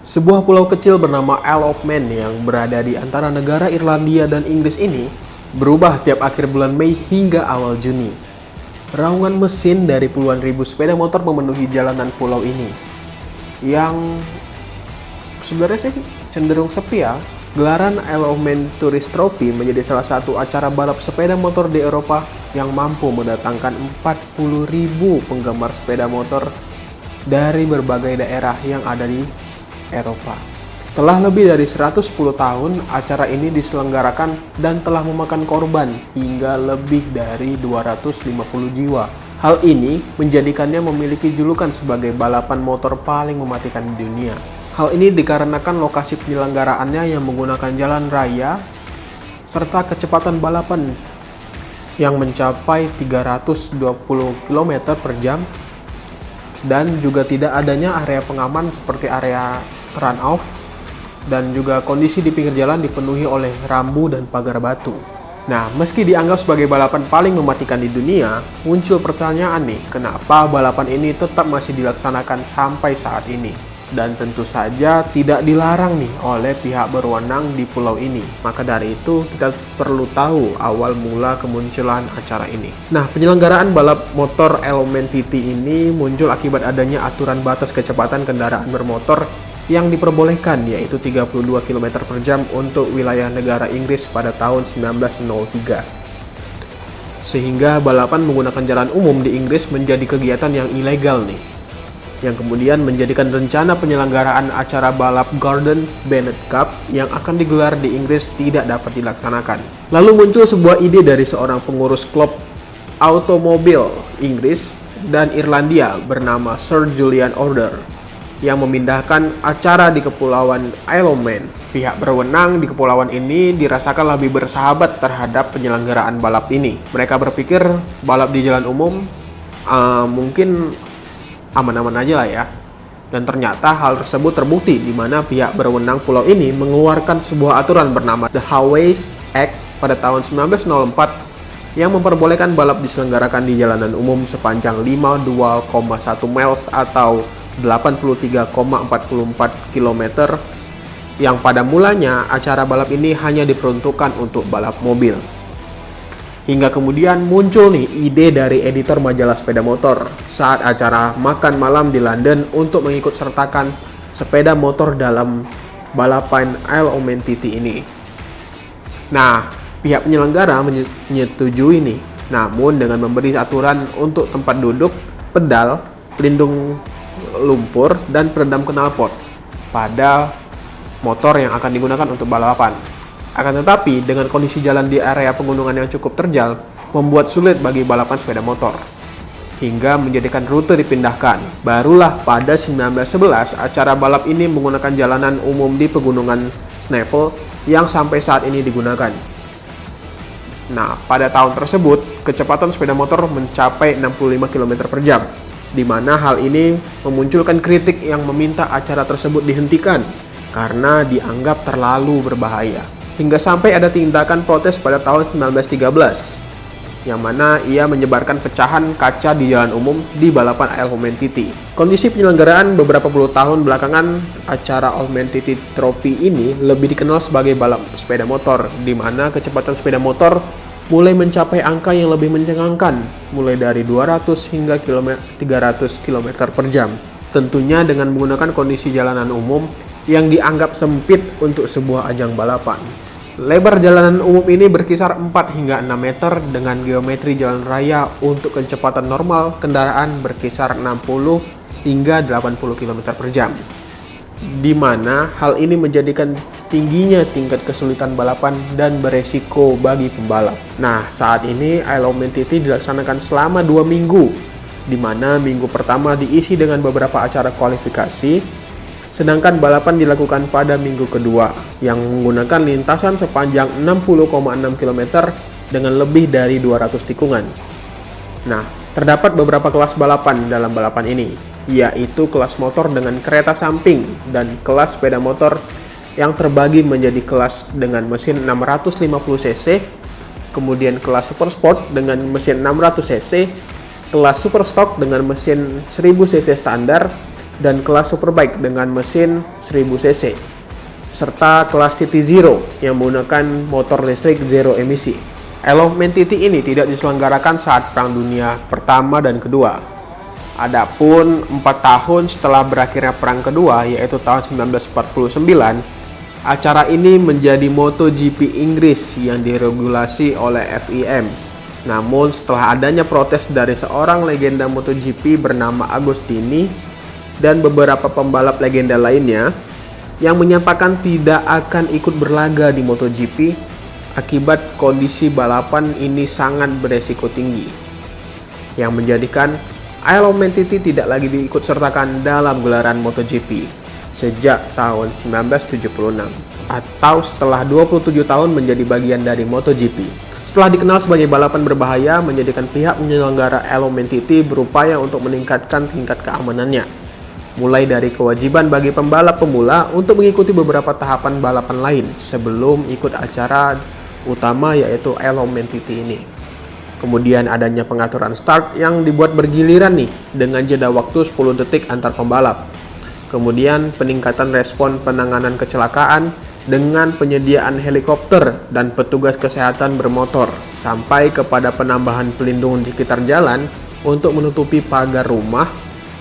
Sebuah pulau kecil bernama Isle of Man yang berada di antara negara Irlandia dan Inggris ini berubah tiap akhir bulan Mei hingga awal Juni. Raungan mesin dari puluhan ribu sepeda motor memenuhi jalanan pulau ini, yang sebenarnya sih cenderung sepi ya. Gelaran Isle of Man Tourist Trophy menjadi salah satu acara balap sepeda motor di Eropa yang mampu mendatangkan 40.000 penggemar sepeda motor dari berbagai daerah yang ada di Eropa. Telah lebih dari 110 tahun acara ini diselenggarakan dan telah memakan korban hingga lebih dari 250 jiwa. Hal ini menjadikannya memiliki julukan sebagai balapan motor paling mematikan di dunia. Hal ini dikarenakan lokasi penyelenggaraannya yang menggunakan jalan raya serta kecepatan balapan yang mencapai 320 km per jam dan juga tidak adanya area pengaman seperti area run-off, dan juga kondisi di pinggir jalan dipenuhi oleh rambu dan pagar batu. Nah, meski dianggap sebagai balapan paling mematikan di dunia, muncul pertanyaan nih, kenapa balapan ini tetap masih dilaksanakan sampai saat ini? Dan tentu saja tidak dilarang nih oleh pihak berwenang di pulau ini. Maka dari itu kita perlu tahu awal mula kemunculan acara ini. Nah, penyelenggaraan balap motor Isle of Man TT ini muncul akibat adanya aturan batas kecepatan kendaraan bermotor yang diperbolehkan, yaitu 32 km per jam untuk wilayah negara Inggris pada tahun 1903. Sehingga balapan menggunakan jalan umum di Inggris menjadi kegiatan yang ilegal nih, yang kemudian menjadikan rencana penyelenggaraan acara balap Gordon Bennett Cup yang akan digelar di Inggris tidak dapat dilaksanakan. Lalu muncul sebuah ide dari seorang pengurus klub automobil Inggris dan Irlandia bernama Sir Julian Order yang memindahkan acara di Kepulauan Isle of Man. Pihak berwenang di kepulauan ini dirasakan lebih bersahabat terhadap penyelenggaraan balap ini. Mereka berpikir balap di jalan umum mungkin aman-aman aja lah ya. Dan ternyata hal tersebut terbukti di mana pihak berwenang pulau ini mengeluarkan sebuah aturan bernama The Highways Act pada tahun 1904 yang memperbolehkan balap diselenggarakan di jalanan umum sepanjang 52,1 miles atau 83,44 km, yang pada mulanya acara balap ini hanya diperuntukkan untuk balap mobil. Hingga kemudian muncul nih ide dari editor majalah sepeda motor saat acara makan malam di London untuk mengikut sertakan sepeda motor dalam balapan Isle of Man TT ini. Nah, pihak penyelenggara menyetujui nih, namun dengan memberi aturan untuk tempat duduk, pedal, pelindung lumpur, dan peredam knalpot pada motor yang akan digunakan untuk balapan. Akan tetapi, dengan kondisi jalan di area pegunungan yang cukup terjal, membuat sulit bagi balapan sepeda motor, hingga menjadikan rute dipindahkan. Barulah pada 1911, acara balap ini menggunakan jalanan umum di pegunungan Snaefell yang sampai saat ini digunakan. Nah, pada tahun tersebut, kecepatan sepeda motor mencapai 65 km per jam, di mana hal ini memunculkan kritik yang meminta acara tersebut dihentikan karena dianggap terlalu berbahaya. Hingga sampai ada tindakan protes pada tahun 1913, yang mana ia menyebarkan pecahan kaca di jalan umum di balapan Isle of Man TT. Kondisi penyelenggaraan beberapa puluh tahun belakangan, acara Isle of Man TT Trophy ini lebih dikenal sebagai balap sepeda motor, di mana kecepatan sepeda motor mulai mencapai angka yang lebih mencengangkan, mulai dari 200 hingga 300 km per jam. Tentunya dengan menggunakan kondisi jalanan umum yang dianggap sempit untuk sebuah ajang balapan. Lebar jalanan umum ini berkisar 4 hingga 6 meter dengan geometri jalan raya untuk kecepatan normal kendaraan berkisar 60 hingga 80 km per jam. Di mana hal ini menjadikan tingginya tingkat kesulitan balapan dan beresiko bagi pembalap. Nah, saat ini Isle of Man TT dilaksanakan selama 2 minggu, di mana minggu pertama diisi dengan beberapa acara kualifikasi, sedangkan balapan dilakukan pada minggu kedua yang menggunakan lintasan sepanjang 60,6 km dengan lebih dari 200 tikungan. Nah, terdapat beberapa kelas balapan dalam balapan ini, yaitu kelas motor dengan kereta samping dan kelas sepeda motor yang terbagi menjadi kelas dengan mesin 650 cc, kemudian kelas super sport dengan mesin 600 cc, kelas super stock dengan mesin 1000 cc standar, dan kelas Superbike dengan mesin 1000 cc, serta kelas TT Zero yang menggunakan motor listrik zero emisi. Isle of Man TT ini tidak diselenggarakan saat Perang Dunia Pertama dan Kedua. Adapun 4 tahun setelah berakhirnya Perang Kedua, yaitu tahun 1949, acara ini menjadi MotoGP Inggris yang diregulasi oleh FIM. Namun setelah adanya protes dari seorang legenda MotoGP bernama Agostini dan beberapa pembalap legenda lainnya yang menyatakan tidak akan ikut berlaga di MotoGP akibat kondisi balapan ini sangat beresiko tinggi, yang menjadikan Isle of Man TT tidak lagi diikut sertakan dalam gelaran MotoGP sejak tahun 1976, atau setelah 27 tahun menjadi bagian dari MotoGP. Setelah dikenal sebagai balapan berbahaya, menjadikan pihak penyelenggara Isle of Man TT berupaya untuk meningkatkan tingkat keamanannya, mulai dari kewajiban bagi pembalap pemula untuk mengikuti beberapa tahapan balapan lain sebelum ikut acara utama, yaitu Isle of Man TT ini. Kemudian adanya pengaturan start yang dibuat bergiliran nih dengan jeda waktu 10 detik antar pembalap. Kemudian peningkatan respon penanganan kecelakaan dengan penyediaan helikopter dan petugas kesehatan bermotor, sampai kepada penambahan pelindung di sekitar jalan untuk menutupi pagar rumah,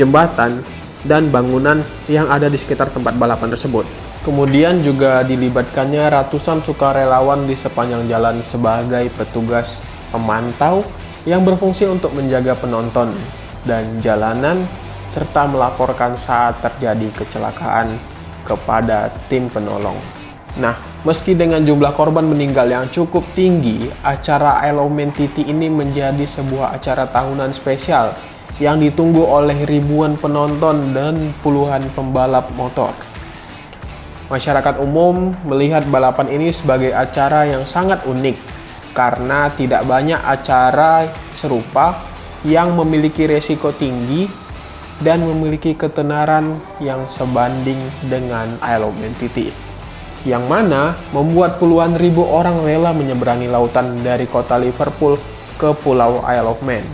jembatan, dan bangunan yang ada di sekitar tempat balapan tersebut. Kemudian juga dilibatkannya ratusan sukarelawan di sepanjang jalan sebagai petugas pemantau yang berfungsi untuk menjaga penonton dan jalanan, serta melaporkan saat terjadi kecelakaan kepada tim penolong. Nah, meski dengan jumlah korban meninggal yang cukup tinggi, acara Isle of Man TT ini menjadi sebuah acara tahunan spesial yang ditunggu oleh ribuan penonton dan puluhan pembalap motor. Masyarakat umum melihat balapan ini sebagai acara yang sangat unik karena tidak banyak acara serupa yang memiliki resiko tinggi dan memiliki ketenaran yang sebanding dengan Isle of Man TT, yang mana membuat puluhan ribu orang rela menyeberangi lautan dari kota Liverpool ke pulau Isle of Man.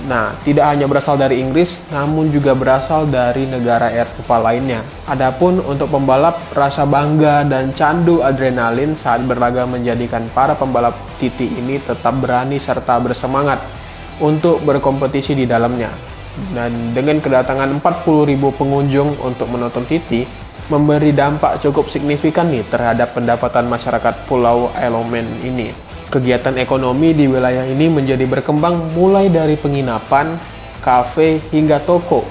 Nah, tidak hanya berasal dari Inggris, namun juga berasal dari negara Eropa lainnya. Adapun untuk pembalap, rasa bangga dan candu adrenalin saat berlaga menjadikan para pembalap TT ini tetap berani serta bersemangat untuk berkompetisi di dalamnya. Dan dengan kedatangan 40.000 pengunjung untuk menonton TT, memberi dampak cukup signifikan nih terhadap pendapatan masyarakat Pulau Isle of Man ini. Kegiatan ekonomi di wilayah ini menjadi berkembang mulai dari penginapan, kafe, hingga toko.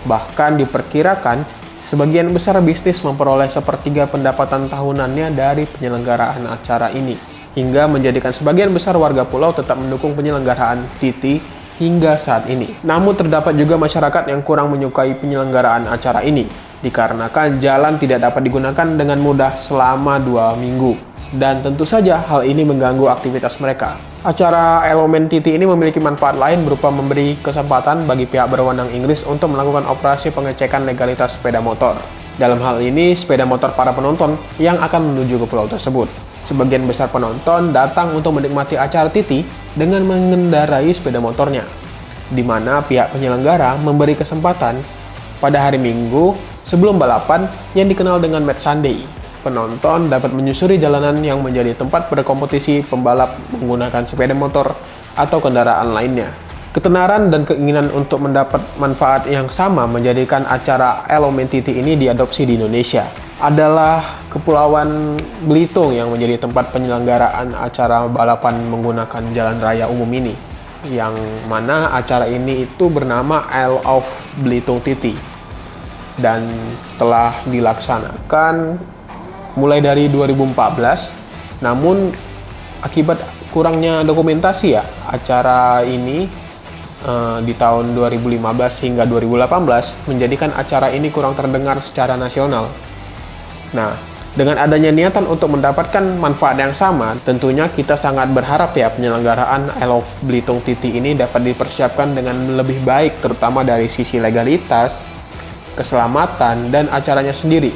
Bahkan diperkirakan sebagian besar bisnis memperoleh sepertiga pendapatan tahunannya dari penyelenggaraan acara ini, hingga menjadikan sebagian besar warga pulau tetap mendukung penyelenggaraan TT hingga saat ini. Namun terdapat juga masyarakat yang kurang menyukai penyelenggaraan acara ini, dikarenakan jalan tidak dapat digunakan dengan mudah selama 2 minggu. Dan tentu saja hal ini mengganggu aktivitas mereka. Acara Isle of Man TT ini memiliki manfaat lain berupa memberi kesempatan bagi pihak berwenang Inggris untuk melakukan operasi pengecekan legalitas sepeda motor. Dalam hal ini, sepeda motor para penonton yang akan menuju ke pulau tersebut. Sebagian besar penonton datang untuk menikmati acara TT dengan mengendarai sepeda motornya, di mana pihak penyelenggara memberi kesempatan pada hari Minggu sebelum balapan yang dikenal dengan Match Sunday. Penonton dapat menyusuri jalanan yang menjadi tempat berkompetisi pembalap menggunakan sepeda motor atau kendaraan lainnya. Ketenaran dan keinginan untuk mendapat manfaat yang sama menjadikan acara Isle of Man TT ini diadopsi di Indonesia. Adalah Kepulauan Belitung yang menjadi tempat penyelenggaraan acara balapan menggunakan jalan raya umum ini, yang mana acara ini itu bernama Isle of Belitung TT dan telah dilaksanakan mulai dari 2014. Namun akibat kurangnya dokumentasi ya, acara ini di tahun 2015 hingga 2018 menjadikan acara ini kurang terdengar secara nasional. Nah, dengan adanya niatan untuk mendapatkan manfaat yang sama, tentunya kita sangat berharap ya penyelenggaraan Isle of Belitung TT ini dapat dipersiapkan dengan lebih baik, terutama dari sisi legalitas, keselamatan, dan acaranya sendiri,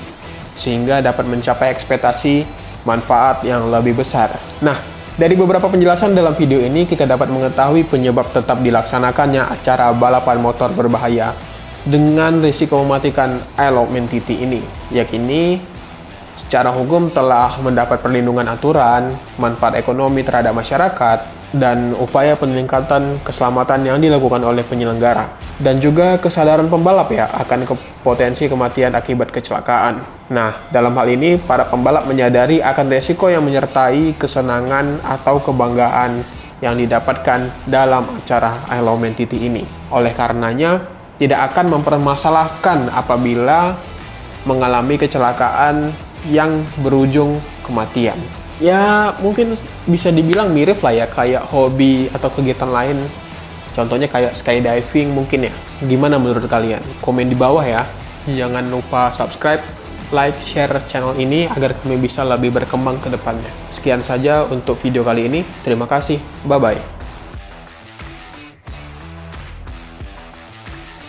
sehingga dapat mencapai ekspektasi manfaat yang lebih besar. Nah, dari beberapa penjelasan dalam video ini kita dapat mengetahui penyebab tetap dilaksanakannya acara balapan motor berbahaya dengan risiko mematikan Isle of Man TT ini. Yakini secara hukum telah mendapat perlindungan aturan, manfaat ekonomi terhadap masyarakat, dan upaya peningkatan keselamatan yang dilakukan oleh penyelenggara. Dan juga kesadaran pembalap ya akan potensi kematian akibat kecelakaan. Nah, dalam hal ini para pembalap menyadari akan resiko yang menyertai kesenangan atau kebanggaan yang didapatkan dalam acara Isle of Man TT ini. Oleh karenanya, tidak akan mempermasalahkan apabila mengalami kecelakaan yang berujung kematian. Ya, mungkin bisa dibilang mirip lah ya, kayak hobi atau kegiatan lain. Contohnya kayak skydiving mungkin ya. Gimana menurut kalian? Komen di bawah ya. Jangan lupa subscribe, like, share channel ini agar kami bisa lebih berkembang ke depannya. Sekian saja untuk video kali ini. Terima kasih. Bye-bye.